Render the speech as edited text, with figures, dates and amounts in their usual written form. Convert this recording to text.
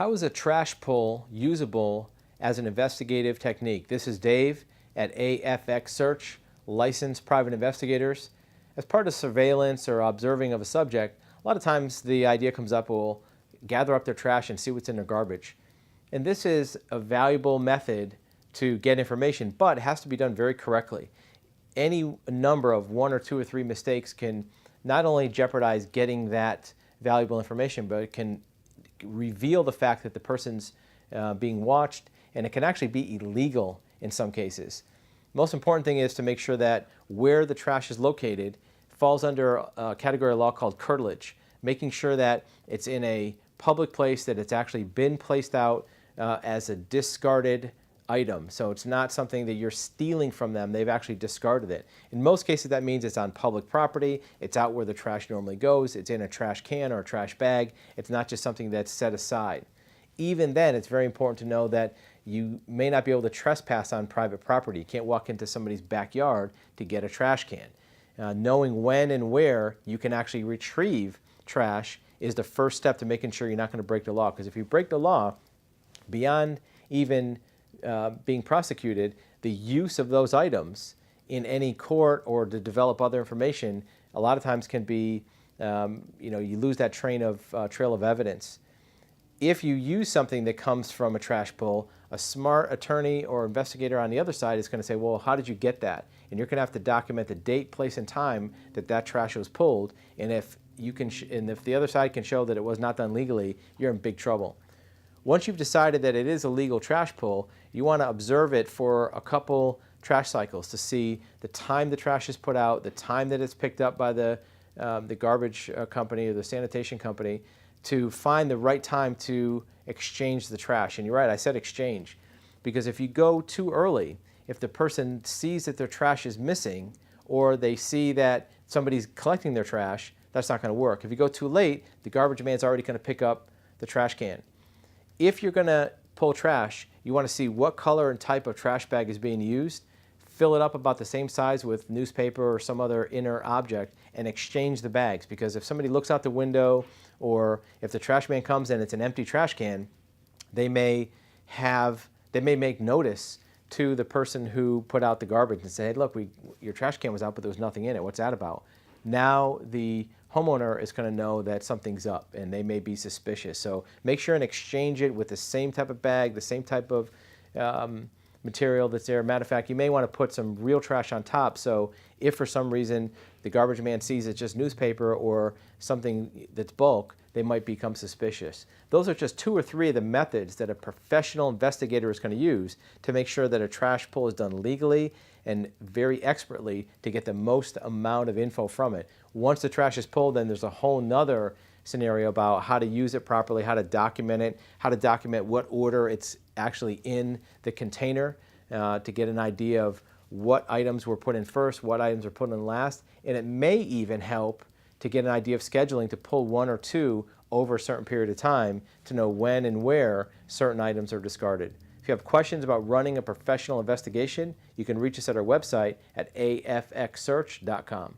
How is a trash pull usable as an investigative technique? This is Dave at AFX Search, licensed private investigators. As part of surveillance or observing of a subject, a lot of times the idea comes up, we'll gather up their trash and see what's in their garbage. And this is a valuable method to get information, but it has to be done very correctly. Any number of 1 or 2 or 3 mistakes can not only jeopardize getting that valuable information, but it can reveal the fact that the person's being watched, and it can actually be illegal in some cases. Most important thing is to make sure that where the trash is located falls under a category of law called curtilage, making sure that it's in a public place, that it's actually been placed out as a discarded item. So it's not something that you're stealing from them, they've actually discarded it. In most cases that means it's on public property, it's out where the trash normally goes, it's in a trash can or a trash bag, it's not just something that's set aside. Even then, it's very important to know that you may not be able to trespass on private property. You can't walk into somebody's backyard to get a trash can. Knowing when and where you can actually retrieve trash is the first step to making sure you're not going to break the law. Because if you break the law, beyond even being prosecuted, the use of those items in any court or to develop other information a lot of times can be, you lose that trail of evidence. If you use something that comes from a trash pull, a smart attorney or investigator on the other side is going to say, well, how did you get that? And you're going to have to document the date, place, and time that that trash was pulled. And if the other side can show that it was not done legally, you're in big trouble. Once you've decided that it is a legal trash pull, you want to observe it for a couple trash cycles to see the time the trash is put out, the time that it's picked up by the garbage company or the sanitation company, to find the right time to exchange the trash. And you're right, I said exchange, because if you go too early, if the person sees that their trash is missing or they see that somebody's collecting their trash, that's not going to work. If you go too late, the garbage man's already going to pick up the trash can. If you're going to pull trash, you want to see what color and type of trash bag is being used, fill it up about the same size with newspaper or some other inner object, and exchange the bags. Because if somebody looks out the window or if the trash man comes and it's an empty trash can, they may make notice to the person who put out the garbage and say, hey, look, your trash can was out, but there was nothing in it. What's that about? Now the homeowner is going to know that something's up and they may be suspicious. So make sure and exchange it with the same type of bag, the same type of material that's there. Matter of fact, you may want to put some real trash on top, so if for some reason the garbage man sees it's just newspaper or something that's bulk, they might become suspicious. Those are just 2 or 3 of the methods that a professional investigator is going to use to make sure that a trash pull is done legally and very expertly to get the most amount of info from it. Once the trash is pulled, then there's a whole nother scenario about how to use it properly, how to document it, how to document what order it's actually in the container to get an idea of what items were put in first, what items are put in last, and it may even help to get an idea of scheduling to pull 1 or 2 over a certain period of time to know when and where certain items are discarded. If you have questions about running a professional investigation, you can reach us at our website at afxsearch.com.